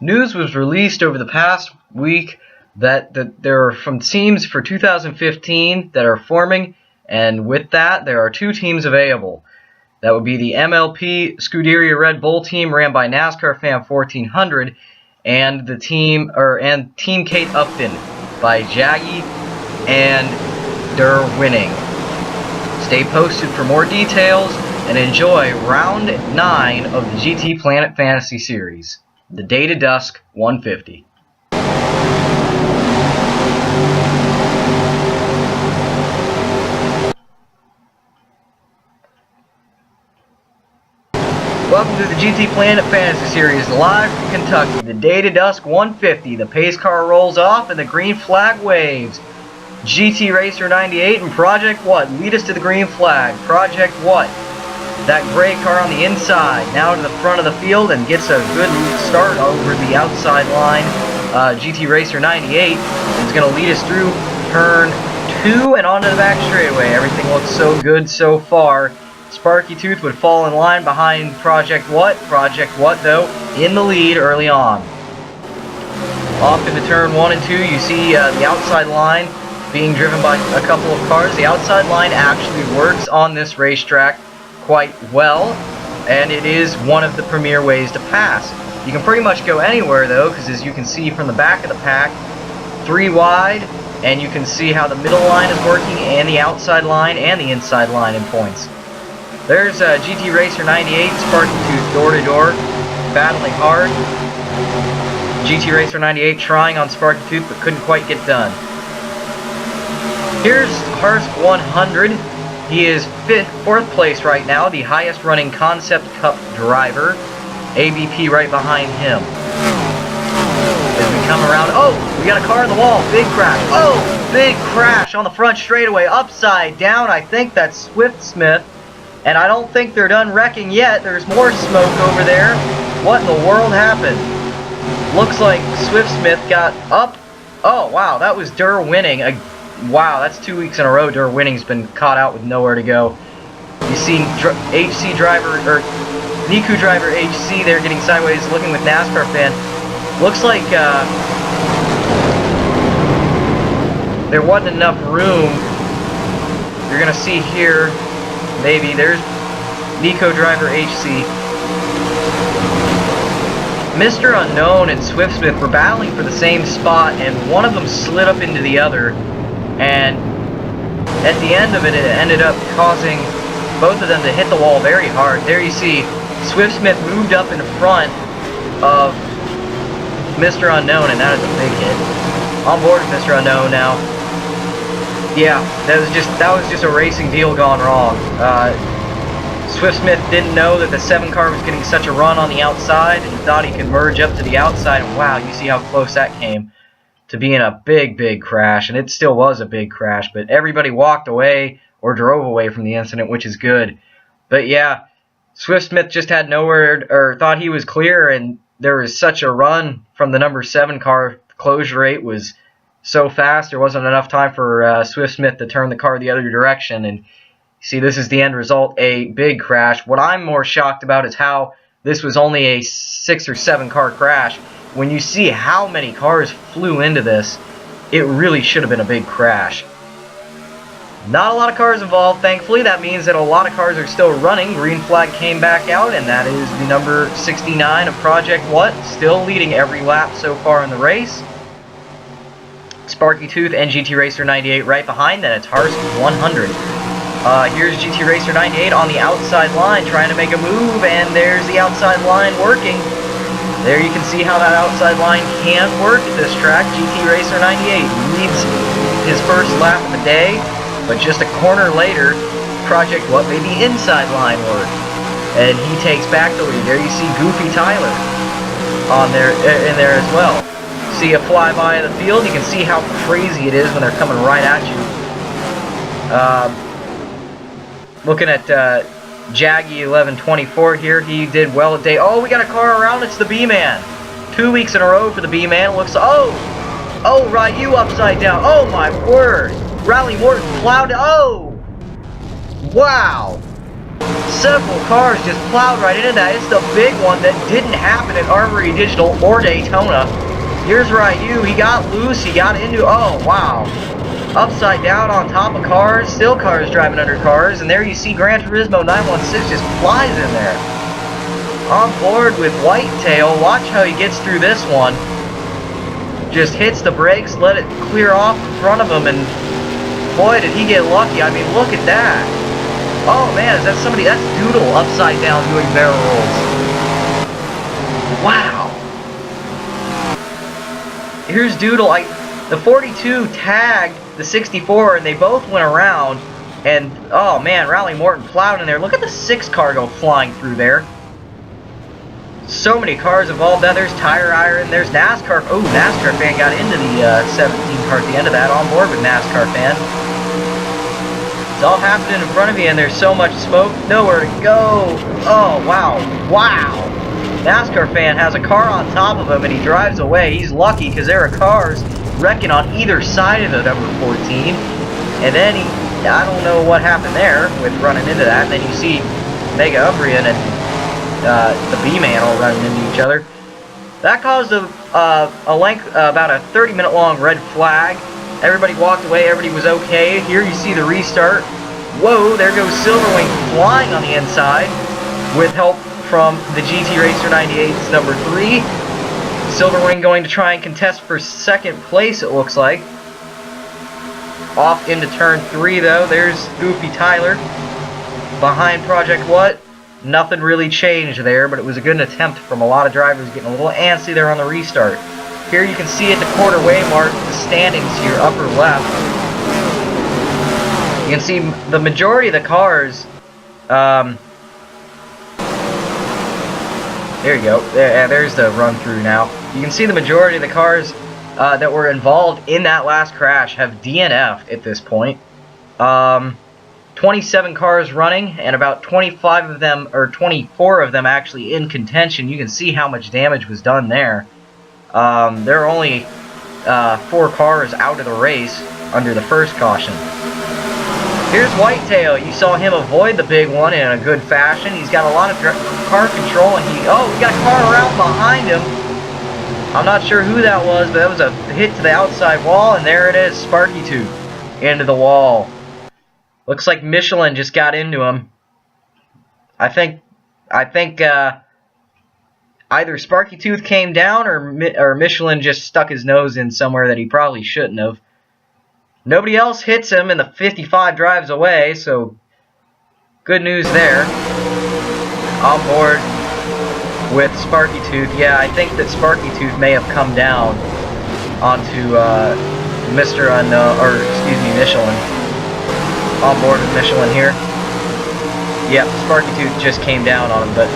News was released over the past week that there are some teams for 2015 that are forming, and with that, there are 2 teams available. That would be the MLP Scuderia Red Bull team ran by NASCAR Fan 1400, and the Team Kate Upton by Jaggy and Der Winning. Stay posted for more details and enjoy round 9 of the GT Planet Fantasy Series. The Day to Dusk 150. Welcome to the GT Planet Fantasy Series, live from Kentucky. The Day to Dusk 150. The pace car rolls off and the green flag waves. GT Racer 98 and Project What lead us to the green flag. Project What? That gray car on the inside, now to the front of the field and gets a good start over the outside line. GT Racer 98 is going to lead us through turn 2 and onto the back straightaway. Everything looks so good so far. Sparky Tooth would fall in line behind Project What. Project What, though, in the lead early on. Off into turn 1 and 2, you see the outside line being driven by a couple of cars. The outside line actually works on this racetrack quite well, and it is one of the premier ways to pass. You can pretty much go anywhere, though, because as you can see from the back of the pack, 3 wide, and you can see how the middle line is working, and the outside line, and the inside line in points. There's GT Racer 98, Sparky Tooth door to door, battling hard. GT Racer 98 trying on Sparky Tooth, but couldn't quite get done. Here's Harsk 100. He is 4th place right now, the highest running Concept Cup driver. ABP right behind him. As we come around, oh, we got a car in the wall, big crash. Oh, big crash on the front straightaway, upside down. I think that's Swift Smith. And I don't think they're done wrecking yet. There's more smoke over there. What in the world happened? Looks like Swift Smith got up. Oh, wow, that was Der Winning. Wow, that's 2 weeks in a row Der Winning's been caught out with nowhere to go. You see HC driver, or Niku driver HC there getting sideways, looking with NASCAR fan. Looks like there wasn't enough room. You're going to see here, maybe, there's Nico driver HC. Mr. Unknown and Swift Smith were battling for the same spot, and one of them slid up into the other, and at the end of it, it ended up causing both of them to hit the wall very hard. There you see Swift Smith moved up in front of Mr. Unknown, and that is a big hit. On board with Mr. Unknown now. Yeah, that was just a racing deal gone wrong. Swift Smith didn't know that the 7 car was getting such a run on the outside, and thought he could merge up to the outside, and wow, you see how close that came to being a big crash, and it still was a big crash, but everybody walked away or drove away from the incident, which is good. But yeah, Swift Smith just had nowhere, or thought he was clear, and there was such a run from the number 7 car. The closure rate was so fast, there wasn't enough time for Swift Smith to turn the car the other direction, and see, this is the end result, a big crash. What I'm more shocked about is how this was only a 6 or 7 car crash. When you see how many cars flew into this, it really should have been a big crash. Not a lot of cars involved, thankfully. That means that a lot of cars are still running. Green flag came back out, and that is the number 69 of Project What, still leading every lap so far in the race. Sparky Tooth and GT Racer 98 right behind that. It's Harsk 100. Here's GT Racer 98 on the outside line trying to make a move, and there's the outside line working. There you can see how that outside line can work at this track. GT Racer 98 leads his first lap of the day, but just a corner later, Project What made the inside line work, and he takes back the lead. There you see Goofy Tyler on there, in there as well. See a flyby of the field. You can see how crazy it is when they're coming right at you. Looking at Jaggy 1124 here, he did well today. Oh, we got a car around. It's the B-Man. 2 weeks in a row for the B-Man. Looks. Oh, right, you upside down. Oh my word. Rally Morton plowed. Oh, wow. Several cars just plowed right into that. It's the big one that didn't happen at Armory Digital or Daytona. Here's Ryu. He got loose. He got into... Oh, wow. Upside down on top of cars. Still cars driving under cars. And there you see Gran Turismo 916 just flies in there. On board with Whitetail. Watch how he gets through this one. Just hits the brakes. Let it clear off in front of him. And boy, did he get lucky. I mean, look at that. Oh man, is that somebody? That's Doodle upside down doing barrel rolls. Wow. Here's Doodle. The 42 tagged the 64 and they both went around. And oh man, Raleigh Morton plowed in there. Look at the 6 car go flying through there. So many cars involved. Now there's Tire Iron. There's NASCAR. Oh, NASCAR fan got into the 17 car at the end of that. On board with NASCAR fan. It's all happening in front of you, and there's so much smoke, nowhere to go. Oh, wow. Wow. NASCAR fan has a car on top of him, and he drives away. He's lucky, because there are cars wrecking on either side of the number 14. And then I don't know what happened there with running into that. And then you see Mega Umbrian and the B-Man all running into each other. That caused about a 30-minute long red flag. Everybody walked away, everybody was okay. Here you see the restart. Whoa, there goes Silverwing flying on the inside with help from the GT Racer 98's number 3. Silverwing going to try and contest for 2nd place, it looks like. Off into turn 3 though. There's Goofy Tyler behind Project What. Nothing really changed there, but it was a good attempt from a lot of drivers getting a little antsy there on the restart. Here you can see at the quarter way mark the standings here, upper left. You can see the majority of the cars. There you go. There's the run through now. You can see the majority of the cars that were involved in that last crash have DNF'd at this point. 27 cars running, and about 25 of them, or 24 of them actually in contention. You can see how much damage was done there. There are only 4 cars out of the race under the first caution. Here's Whitetail. You saw him avoid the big one in a good fashion. He's got a lot of car control, and he got a car around behind him. I'm not sure who that was, but that was a hit to the outside wall, and there it is, Sparky Tooth into the wall. Looks like Michelin just got into him. I think either Sparky Tooth came down or Michelin just stuck his nose in somewhere that he probably shouldn't have. Nobody else hits him, and the 55 drives away, so good news there. On board with Sparky Tooth. Yeah, I think that Sparky Tooth may have come down onto Mr. Unknown, or excuse me, Michelin. On board with Michelin here. Yep, Sparky Tooth just came down on him, but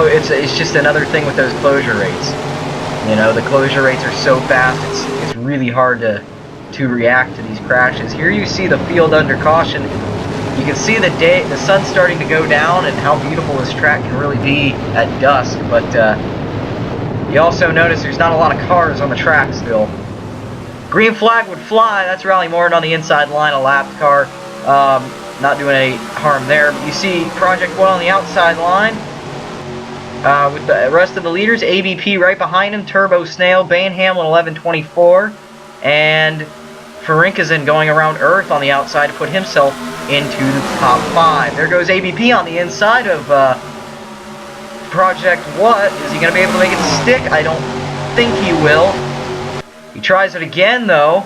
it's just another thing with those closure rates. You know, the closure rates are so fast, it's really hard to react to these crashes. Here you see the field under caution. You can see the sun starting to go down and how beautiful this track can really be at dusk, but you also notice there's not a lot of cars on the track still. Green flag would fly. That's Raleigh Morton on the inside line, a lapped car. Not doing any harm there. But you see Project One on the outside line with the rest of the leaders. ABP right behind him. Turbo Snail, Bane Hamlin 1124, and Farinkazin going around Earth on the outside to put himself into the top 5. There goes ABP on the inside of Project What. Is he going to be able to make it stick? I don't think he will. He tries it again though.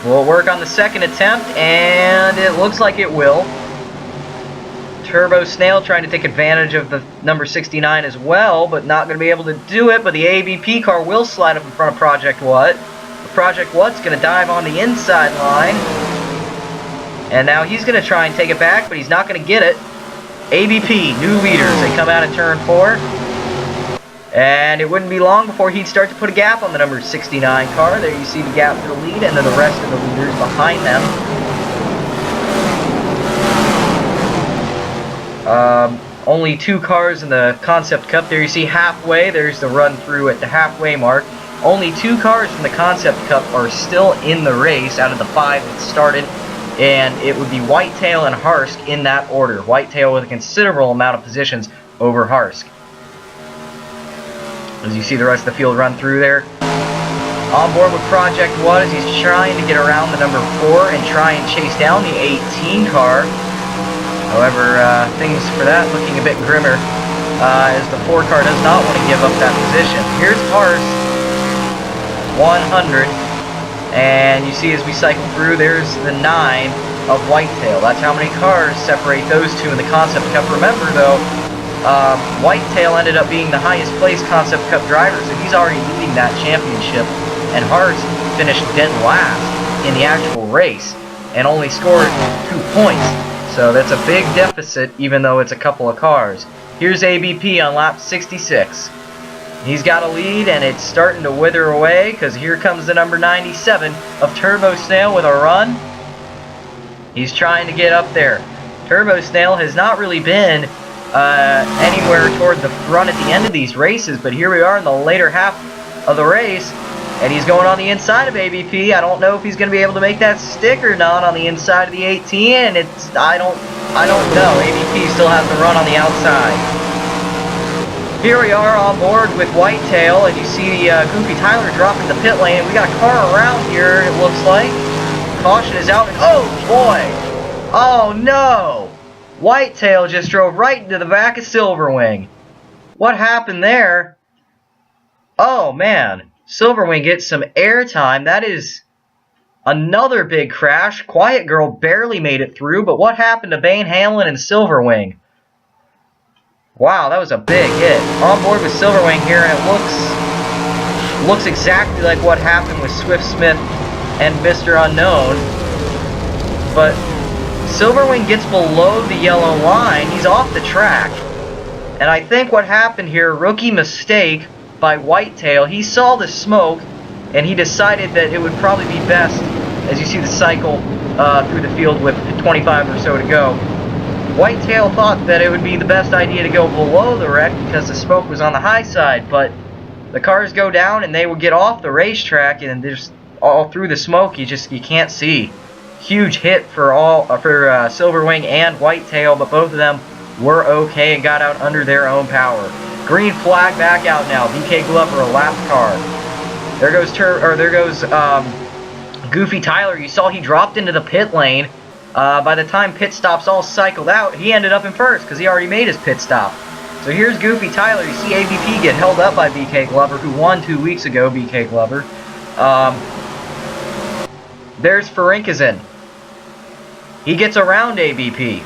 Will it work on the second attempt? And it looks like it will. Turbo Snail trying to take advantage of the number 69 as well, but not going to be able to do it. But the ABP car will slide up in front of Project What. Project What's going to dive on the inside line. And now he's going to try and take it back, but he's not going to get it. ABP, new leaders. They come out of turn 4. And it wouldn't be long before he'd start to put a gap on the number 69 car. There you see the gap for the lead, and then the rest of the leaders behind them. Only 2 cars in the Concept Cup. There you see halfway. There's the run through at the halfway mark. Only 2 cars from the Concept Cup are still in the race out of the 5 that started. and it would be Whitetail and Harsk in that order. Whitetail with a considerable amount of positions over Harsk. As you see the rest of the field run through there. On board with Project What as he's trying to get around the number 4 and try and chase down the 18 car. However, things for that looking a bit grimmer as the 4 car does not want to give up that position. Here's Harsk, 100, and you see as we cycle through, there's the 9 of Whitetail. That's how many cars separate those two in the Concept Cup. Remember though, Whitetail ended up being the highest placed Concept Cup driver, so he's already leading that championship, and Harsk finished dead last in the actual race and only scored 2 points. So that's a big deficit, even though it's a couple of cars. Here's ABP on lap 66. He's got a lead, and it's starting to wither away, because here comes the number 97 of Turbo Snail with a run. He's trying to get up there. Turbo Snail has not really been anywhere toward the front at the end of these races, but here we are in the later half of the race, and he's going on the inside of ABP. I don't know if he's going to be able to make that stick or not on the inside of the 18, and I don't know. ABP still has to run on the outside. Here we are on board with Whitetail, and you see Goofy Tyler dropping the pit lane. We got a car around here, it looks like. Caution is out, and oh boy! Oh no! Whitetail just drove right into the back of Silverwing. What happened there? Oh man, Silverwing gets some airtime. That is another big crash. Quiet Girl barely made it through, but what happened to Bane Hamlin and Silverwing? Wow, that was a big hit. On board with Silverwing here, and it looks exactly like what happened with Swift Smith and Mr. Unknown. But Silverwing gets below the yellow line. He's off the track. And I think what happened here, rookie mistake by Whitetail. He saw the smoke, and he decided that it would probably be best, as you see the cycle through the field with 25 or so to go. Whitetail thought that it would be the best idea to go below the wreck because the smoke was on the high side, but the cars go down and they will get off the racetrack, and there's all through the smoke you can't see. Huge hit for Silverwing and Whitetail, but both of them were okay and got out under their own power. Green flag back out now. BK Glover, a lap car. There goes Goofy Tyler. You saw he dropped into the pit lane. By the time pit stops all cycled out, he ended up in first because he already made his pit stop. So here's Goofy Tyler. You see ABP get held up by BK Glover, who won 2 weeks ago. BK Glover. There's Ferinkisen. He gets around ABP.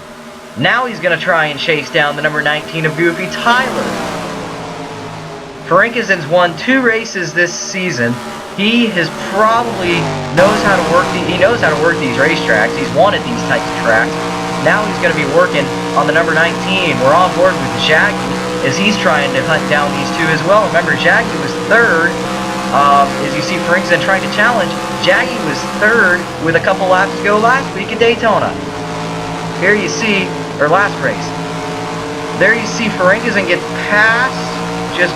Now he's going to try and chase down the number 19 of Goofy Tyler. Ferenkisen's won 2 races this season. He probably knows how to work. He knows how to work these racetracks. He's won at these types of tracks. Now he's going to be working on the number 19. We're on board with Jaggy as he's trying to hunt down these 2 as well. Remember, Jaggy was 3rd. As you see Ferinkisen trying to challenge, Jaggy was 3rd with a couple laps to go last week at Daytona. Here you see, or last race. There you see Ferinkisen get past, just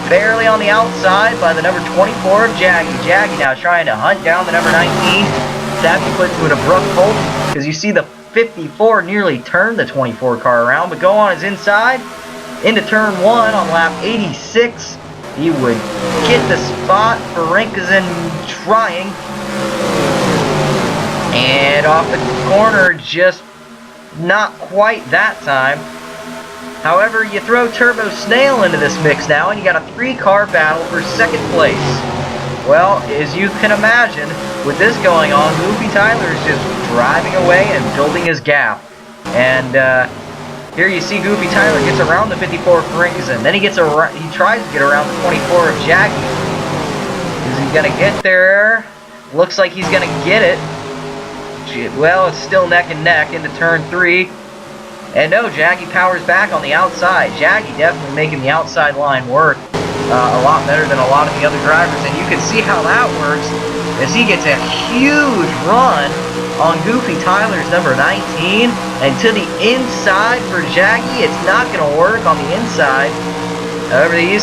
barely on the outside by the number 24 of Jaggy. Jaggy now trying to hunt down the number 19. Savvy put to an abrupt halt because you see the 54 nearly turned the 24 car around, but go on his inside into turn 1 on lap 86. He would get the spot. Ferinkisen trying. And off the corner, just not quite that time. However, you throw Turbo Snail into this mix now, and you got a 3-car battle for 2nd place. Well, as you can imagine, with this going on, Goofy Tyler is just driving away and building his gap. And here you see Goofy Tyler gets around the 54 Ferinkisen. Then he tries to get around the 24 of Jaggy. Is he gonna get there? Looks like he's gonna get it. Well, it's still neck and neck into turn 3. And no, Jaggy powers back on the outside. Jaggy definitely making the outside line work a lot better than a lot of the other drivers. And you can see how that works as he gets a huge run on Goofy Tyler's number 19. And to the inside for Jaggy, it's not going to work on the inside. However, he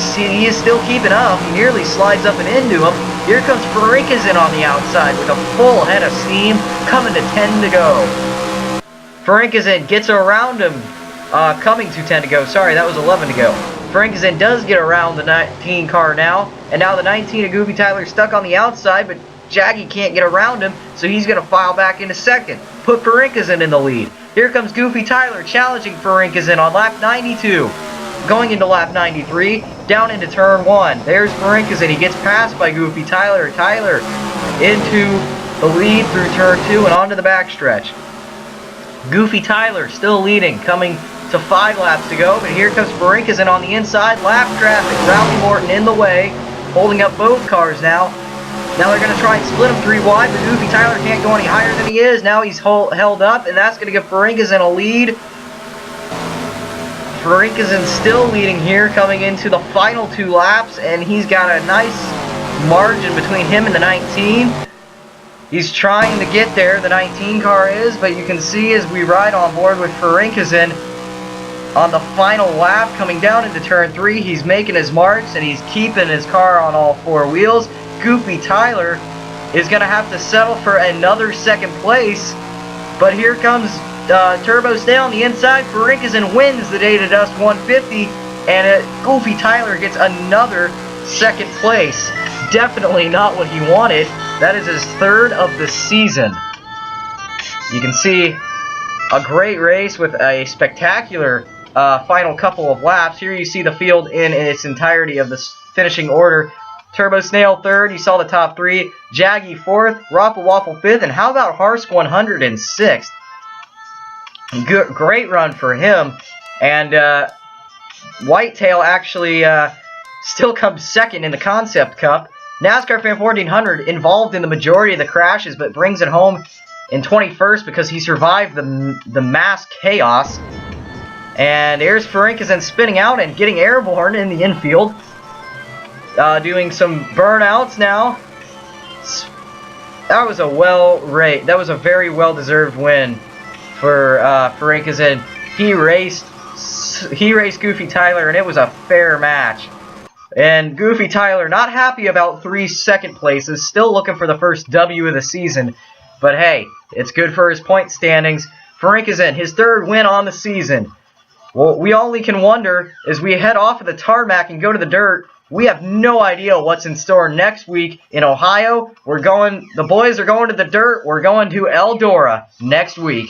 is still keeping up. He nearly slides up and into him. Here comes Farinkazin on the outside with a full head of steam, coming to 10 to go. Farinkazin gets around him, coming to 10 to go. Sorry, that was 11 to go. Farinkazin does get around the 19 car now, and now the 19 of Goofy Tyler stuck on the outside, but Jaggy can't get around him, so he's going to file back into second. Put Farinkazin in the lead. Here comes Goofy Tyler challenging Farinkazin on lap 92. Going into lap 93, down into turn 1. There's Farinkazin. He gets passed by Goofy Tyler. Tyler into the lead through turn 2 and onto the backstretch. Goofy Tyler still leading, coming to 5 laps to go, but here comes Farinkazin on the inside. Lap traffic. Rowdy Morton in the way, holding up both cars now. Now they're going to try and split him 3 wide, but Goofy Tyler can't go any higher than he is. Now he's held up, and that's going to give Farinkazin a lead. Farinkazin still leading here, coming into the final 2 laps, and he's got a nice margin between him and the 19. He's trying to get there, the 19 car is, but you can see as we ride on board with Farinkazin on the final lap, coming down into turn 3, he's making his marks, and he's keeping his car on all 4 wheels. Goofy Tyler is going to have to settle for another second place, but here comes Turbo Snail on the inside. Farinkazin wins the Day to Dust 150, and Goofy Tyler gets another second place. Definitely not what he wanted. That is his 3rd of the season. You can see a great race with a spectacular final couple of laps. Here you see the field in its entirety of the finishing order. Turbo Snail 3rd, you saw the top 3. Jaggy 4th, Raffle Waffle 5th, and how about Harsk 106th? Great run for him. And Whitetail actually still comes 2nd in the Concept Cup. NASCAR Fan 1400 involved in the majority of the crashes, but brings it home in 21st because he survived the mass chaos. And there's Farinkazin spinning out and getting airborne in the infield. Doing some burnouts now. That was a very well-deserved win for Farinkazin. He raced Goofy Tyler, and it was a fair match. And Goofy Tyler not happy about 3 second places, still looking for the first W of the season. But hey, it's good for his point standings. Farinkazin, his 3rd win on the season. Well, we only can wonder as we head off of the tarmac and go to the dirt. We have no idea what's in store next week in Ohio. The boys are going to the dirt. We're going to Eldora next week.